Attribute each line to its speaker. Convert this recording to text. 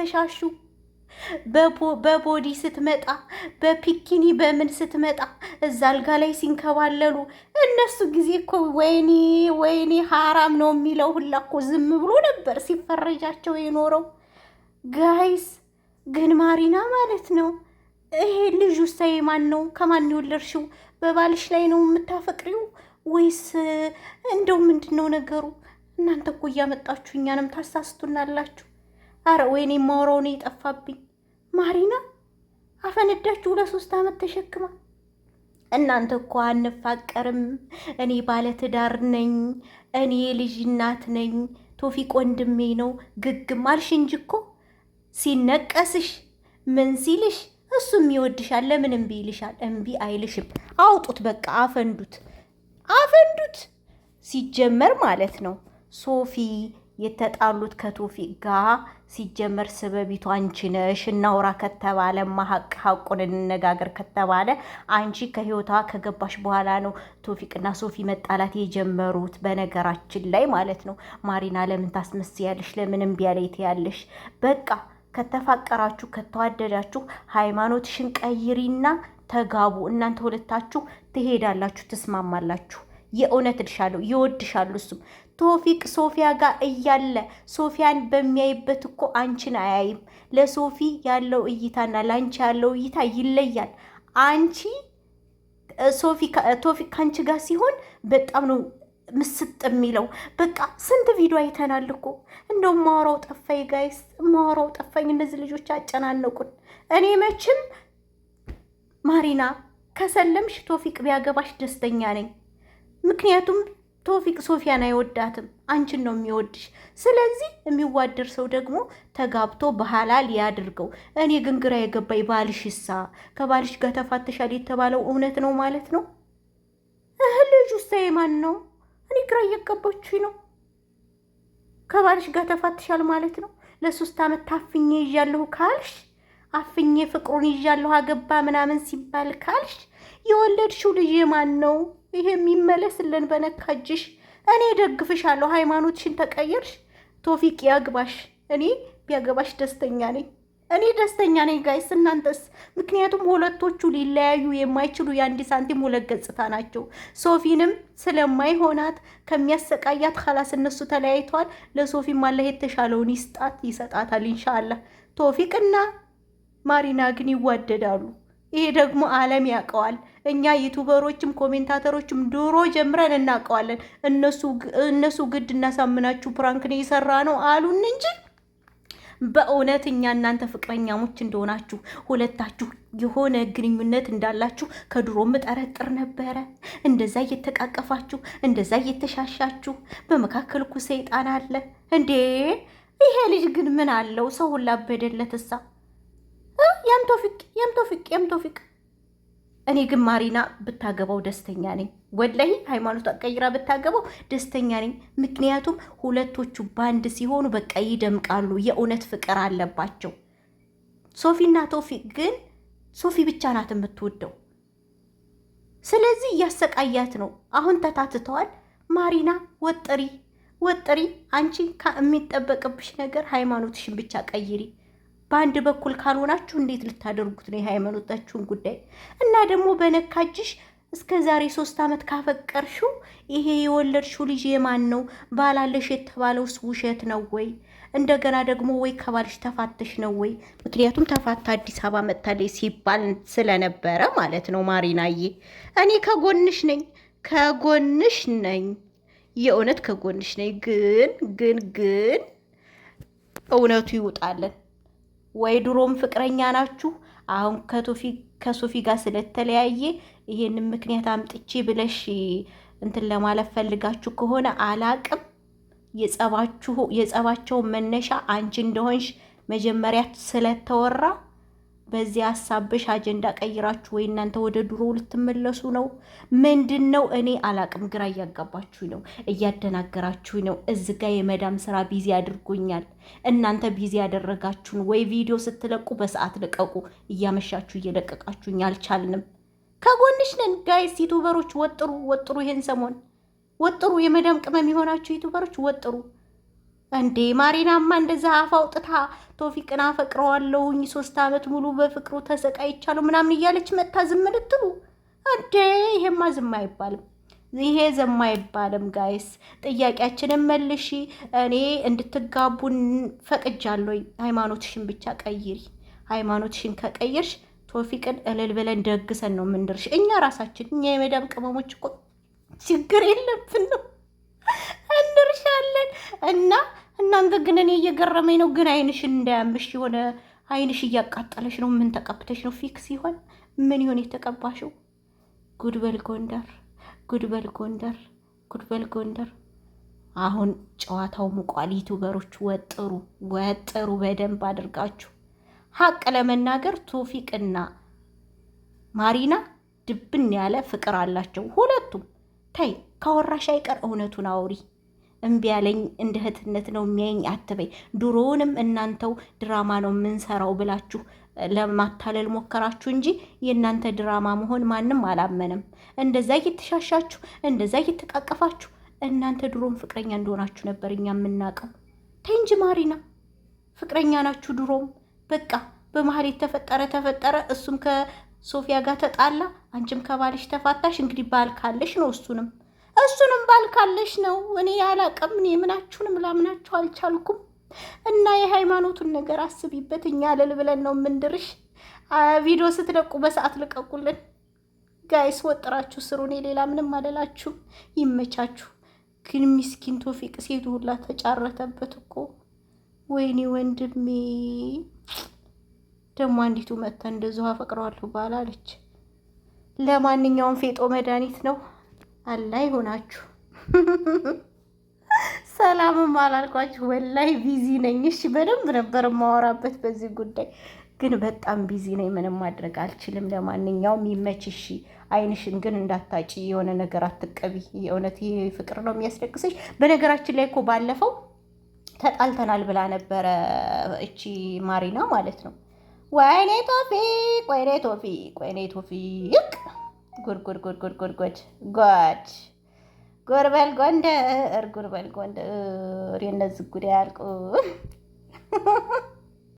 Speaker 1: እየተሻሹ በቦዲ ስትመጣ በፒኪኒ በምን ስትመጣ እዛ አልጋ ላይ ሲንከባለሉ እነሱ ጊዜ እኮ ወይኔ ወይኔ ሀራም ነው የሚለው ሁላ እኮ ዝም ብሎ ነበር ሲፈረጃቸው የኖረው። ጋይስ ግን ማሪና ማለት ነው ይሄ ልጅ ውሳዬ ማን ነው? ከማን የወለድሽው? በባልሽ ላይ ነው የምታፈቅሪው ወይስ እንደው ምንድን ነው ነገሩ? እናንተ እኮ እያመጣችሁ እኛንም ታሳስቱናላችሁ። አረ ወይኔ ማውራው ነው የጠፋብኝ። ማሪና አፈነዳችሁ ለ3 ዓመት ተሸክማ። እናንተ እኮ አንፋቀርም፣ እኔ ባለትዳር ነኝ፣ እኔ የልጅ እናት ነኝ፣ ቶፊቅ ወንድሜ ነው ግግም አልሽ እንጂ እኮ ሲነቀስሽ ምን ሲልሽ እሱም ይወድሻል። ለምን እምቢ ይልሻል? እምቢ አይልሽም። አውጡት በቃ አፈንዱት፣ አፈንዱት። ሲጀመር ማለት ነው ሶፊ የተጣሉት ከቶፊቅ ጋር ሲጀመር ሰበቢቱ አንቺ ነሽ። እናውራ ከተባለማ ሀቁን እንነጋገር ከተባለ አንቺ ከህይወቷ ከገባሽ በኋላ ነው ቶፊቅና ሶፊ መጣላት የጀመሩት። በነገራችን ላይ ማለት ነው ማሪና ለምን ታስመስያለሽ? ለምን እምቢ ያለ ትያለሽ? በቃ ከተፋቀራችሁ ከተዋደዳችሁ ሃይማኖትሽን ቀይሪና ተጋቡ። እናንተ ሁለታችሁ ትሄዳላችሁ፣ ትስማማላችሁ። የእውነት እልሻለሁ፣ ይወድሻሉ። እሱም ቶፊቅ ሶፊያ ጋር እያለ ሶፊያን በሚያይበት እኮ አንቺን አያይም። ለሶፊ ያለው እይታና ለአንቺ ያለው እይታ ይለያል። አንቺ ቶፊቅ ከአንቺ ጋር ሲሆን በጣም ነው ምስጥ የሚለው። በቃ ስንት ቪዲዮ አይተናል እኮ። እንደው ማወራው ጠፋኝ ጋይስ፣ ማወራው ጠፋኝ። እነዚህ ልጆች አጨናነቁን። እኔ መቼም ማሪና ከሰለምሽ ቶፊቅ ቢያገባሽ ደስተኛ ነኝ። ምክንያቱም ቶፊቅ ሶፊያን አይወዳትም፣ አንቺን ነው የሚወድሽ። ስለዚህ የሚዋደር ሰው ደግሞ ተጋብቶ በሐላል ያድርገው። እኔ ግን ግራ የገባኝ ባልሽሳ ከባልሽ ጋር ተፋተሻል የተባለው እውነት ነው ማለት ነው? ልጁ ሳይ ማን ነው? እኔ ግራ እየገባችኝ ነው። ከባልሽ ጋር ተፋተሻል ማለት ነው? ለ3 ዓመት ታፍኜ ይዣለሁ ካልሽ አፍኜ ፍቅሩን ይዣለሁ አገባ ምናምን ሲባል ካልሽ የወለድሽው ልጅ ማን ነው? ይሄ የሚመለስልን በነካጅሽ። እኔ ደግፍሻለሁ። ሃይማኖትሽን ተቀየርሽ፣ ቶፊቅ ያግባሽ። እኔ ቢያገባሽ ደስተኛ ነኝ። እኔ ደስተኛ ነኝ ጋይስ፣ እናንተስ? ምክንያቱም ሁለቶቹ ሊለያዩ የማይችሉ የአንድ ሳንቲም ሁለት ገጽታ ናቸው። ሶፊንም ስለማይሆናት ከሚያሰቃያት ኸላስ እነሱ ተለያይተዋል። ለሶፊም አላህ የተሻለውን ይስጣት፣ ይሰጣታል ኢንሻአላህ። ቶፊቅና ማሪና ግን ይዋደዳሉ። ይሄ ደግሞ ዓለም ያውቀዋል። እኛ ዩቱበሮችም ኮሜንታተሮችም ድሮ ጀምረን እናውቀዋለን። እነሱ ግድ እናሳምናችሁ ፕራንክ ነው የሰራ ነው አሉን እንጂ በእውነት እኛ እናንተ ፍቅረኛሞች እንደሆናችሁ ሁለታችሁ የሆነ ግንኙነት እንዳላችሁ ከድሮም ጠረጥር ነበረ። እንደዛ እየተቃቀፋችሁ እንደዛ እየተሻሻችሁ በመካከል እኮ ሰይጣን አለ እንዴ! ይሄ ልጅ ግን ምን አለው? ሰው ሁላ አበደለትሳ። ያም ቶፊቅ እኔ ግን ማሪና ብታገባው ደስተኛ ነኝ። ወላሂ ሃይማኖት ቀይራ ብታገባው ደስተኛ ነኝ። ምክንያቱም ሁለቶቹ ባንድ ሲሆኑ በቃ ይደምቃሉ። የእውነት ፍቅር አለባቸው። ሶፊና ቶፊቅ ግን ሶፊ ብቻ ናት የምትወደው። ስለዚህ እያሰቃያት ነው። አሁን ተታትተዋል። ማሪና ወጥሪ። አንቺ የሚጠበቅብሽ ነገር ሃይማኖትሽን ብቻ ቀይሪ። በአንድ በኩል ካልሆናችሁ እንዴት ልታደርጉት ነው የሃይማኖታችሁን ጉዳይ? እና ደግሞ በነካጅሽ እስከ ዛሬ 3 ዓመት ካፈቀርሽው ይሄ የወለድሽው ልጅ የማን ነው? ባላለሽ የተባለውስ ውሸት ነው ወይ? እንደገና ደግሞ ወይ ከባልሽ ተፋተሽ ነው ወይ? ምክንያቱም ተፋታ አዲስ አበባ መጥታለች ሲባል ስለነበረ ማለት ነው። ማሪናዬ እኔ ከጎንሽ ነኝ፣ የእውነት ከጎንሽ ነኝ። ግን እውነቱ ይውጣለን። ወይ ድሮም ፍቅረኛ ናችሁ፣ አሁን ከሶፊ ጋር ስለተለያየ ይሄንን ምክንያት አምጥቼ ብለሽ እንትን ለማለት ፈልጋችሁ ከሆነ አላቅም። የጸባቸውን መነሻ አንቺ እንደሆንሽ መጀመሪያ ስለተወራ በዚህ ሀሳብሽ አጀንዳ ቀይራችሁ ወይ እናንተ ወደ ድሮ ልትመለሱ ነው? ምንድን ነው? እኔ አላቅም። ግራ እያጋባችሁ ነው፣ እያደናገራችሁ ነው። እዚህ ጋር የመዳም ስራ ቢዚ አድርጎኛል። እናንተ ቢዚ ያደረጋችሁን ወይ ቪዲዮ ስትለቁ በሰዓት ልቀቁ። እያመሻችሁ እየለቀቃችሁኝ አልቻልንም። ከጎንሽ ነን ጋይስ። ዩቱበሮች ወጥሩ፣ ይሄን ሰሞን ወጥሩ። የመዳም ቅመም የሆናችሁ ዩቱበሮች ወጥሩ። እንዴ ማሪናማ እንደዛ አፍ አውጥታ ቶፊቅን አፈቅረዋለሁኝ 3 ዓመት ሙሉ በፍቅሩ ተሰቃይቻለሁ ምናምን እያለች መታ ዝም ልትሉ እንዴ? ይሄማ ዝም አይባልም። ይሄ ዝም አይባልም። ጋይስ ጥያቄያችንን መልሺ። እኔ እንድትጋቡን ፈቅጃለሁኝ። ሃይማኖትሽን ብቻ ቀይሪ። ሃይማኖትሽን ከቀየርሽ ቶፊቅን እልል ብለን ደግሰን ነው ምንድርሽ። እኛ ራሳችን እኛ የመዳም ቅመሞች እኮ ችግር የለብን ነው እንድርሻለን። እና እናንተ ግን እኔ እየገረመኝ ነው። ግን አይንሽን እንዳያምሽ የሆነ አይንሽ እያቃጠለሽ ነው። ምን ተቀብተሽ ነው? ፊክስ ይሆን ምን ይሆን የተቀባሽው? ጉድበል ጎንደር፣ ጉድበል ጎንደር፣ ጉድበል ጎንደር። አሁን ጨዋታው ሙቋል። ዩቱበሮች ወጥሩ፣ ወጥሩ በደንብ አድርጋችሁ። ሀቅ ለመናገር ቶፊቅና ማሪና ድብን ያለ ፍቅር አላቸው ሁለቱም። ተይ ካወራሽ አይቀር እውነቱን አውሪ። እምቢ ያለኝ እንደ እህትነት ነው የሚያየኝ አትበይ። ድሮውንም እናንተው ድራማ ነው የምንሰራው ብላችሁ ለማታለል ሞከራችሁ እንጂ የእናንተ ድራማ መሆን ማንም አላመንም። እንደዛ እየተሻሻችሁ እንደዛ እየተቃቀፋችሁ እናንተ ድሮም ፍቅረኛ እንደሆናችሁ ነበር እኛ የምናውቀው። ተይ እንጂ ማሪና ፍቅረኛ ናችሁ ድሮም። በቃ በመሀል ተፈጠረ። እሱም ከሶፊያ ጋር ተጣላ፣ አንቺም ከባልሽ ተፋታሽ። እንግዲህ ባል ካለሽ ነው እሱንም ባል ካለሽ ነው። እኔ ያላቀም እኔ ምናችሁንም ላምናችሁ አልቻልኩም። እና የሃይማኖቱን ነገር አስቢበት። እኛ እልል ብለን ነው የምንድርሽ። ቪዲዮ ስትለቁ በሰዓት ልቀቁልን ጋይስ። ወጥራችሁ ስሩ። እኔ ሌላ ምንም አልላችሁ። ይመቻችሁ። ግን ሚስኪን ቶፊቅ ሴቱ ሁላ ተጫረተበት እኮ። ወይኔ ወንድሜ ደግሞ አንዲቱ መታ እንደዚሁ አፈቅረዋለሁ ባላለች። ለማንኛውም ፌጦ መድኃኒት ነው። አላይ ሆናችሁ ሰላምም አላልኳችሁ። ወላይ ቢዚ ነኝ። እሺ በደንብ ነበር የማወራበት በዚህ ጉዳይ፣ ግን በጣም ቢዚ ነኝ። ምንም ማድረግ አልችልም። ለማንኛውም ይመችሽ። አይንሽን ግን እንዳታጪ፣ የሆነ ነገር አትቀቢ። የእውነት ይሄ ፍቅር ነው የሚያስለቅስሽ። በነገራችን ላይ እኮ ባለፈው ተጣልተናል ብላ ነበረ እቺ ማሪና ማለት ነው። ወይኔ ቶፊቅ፣ ወይኔ ቶፊቅ፣ ወይኔ ቶፊቅ። ጉድ ጎርበል ጎንደር፣ ጉርበል ጎንደር። የነዚህ ጉዳይ አልቁ